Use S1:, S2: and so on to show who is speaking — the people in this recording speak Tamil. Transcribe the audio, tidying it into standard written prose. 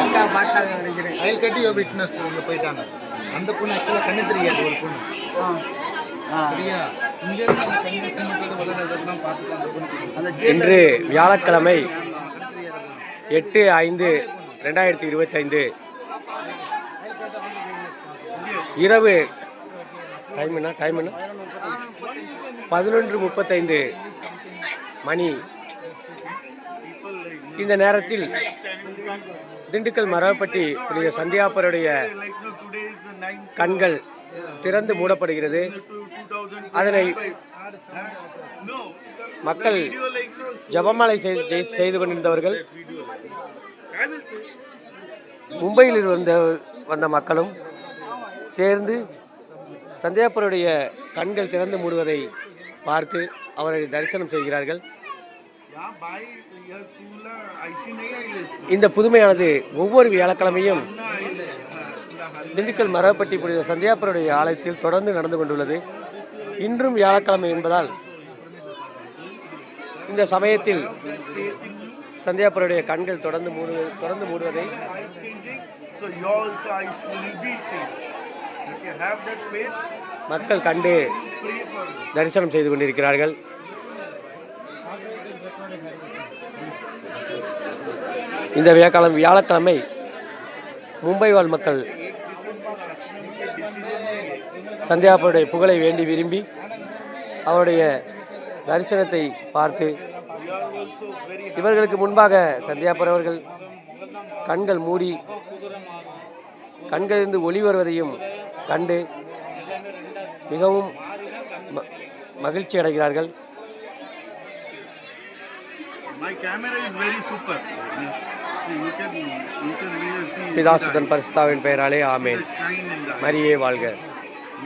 S1: அக்கா பார்த்தாங்க நினைக்கிறேன்.
S2: ஐ கட்டி விட்னஸ் இங்கே போயிட்டாங்க. அந்த பொண்ணு ஆக்சுவலாக கண்ணு தெரியாது ஒரு பொண்ணு. சரியா இங்கே கண்ணு சின்னது வளர்றதெல்லாம் பார்த்துட்டு அந்த பொண்ணு.
S3: இன்று வியாழக்கிழமை 8/5/2025 இரவு டைம் என்ன 11:35 மணி. இந்த நேரத்தில் திண்டுக்கல் மரவப்பட்டி புனித சந்தியாப்பருடைய கண்கள் திறந்து மூடப்படுகிறது. அதனை மக்கள் ஜபமாலை செய்து கொண்டிருந்தவர்கள், மும்பையில் வந்த மக்களும் சேர்ந்து சந்தியாப்பருடைய கண்கள் திறந்து மூடுவதை பார்த்து அவரை தரிசனம் செய்கிறார்கள். இந்த புதுமையானது ஒவ்வொரு வியாழக்கிழமையும் திண்டுக்கல் மரவப்பட்டி புனித சந்தியாப்பருடைய ஆலயத்தில் தொடர்ந்து நடந்து கொண்டுள்ளது. இன்றும் வியாழக்கிழமை என்பதால் இந்த சமயத்தில் சந்தியாப்பருடைய கண்கள் தொடர்ந்து மூடுவதை மக்கள் கண்டு தரிசனம் செய்து கொண்டிருக்கிறார்கள். இந்த வியாழக்கிழமை மும்பை வாழ் மக்கள் சந்தியாப்பருடைய புகழை வேண்டி விரும்பி அவருடைய தரிசனத்தை பார்த்து, இவர்களுக்கு முன்பாக சந்தியாப்பர் அவர்கள் கண்கள் மூடி கண்களிலிருந்து ஒளி வருவதையும் கண்டு மிகவும் மகிழ்ச்சி அடைகிறார்கள். பிதாசுதன் பரிசுத்தாவின் பெயராலே ஆமேன். மரியே வாழ்க.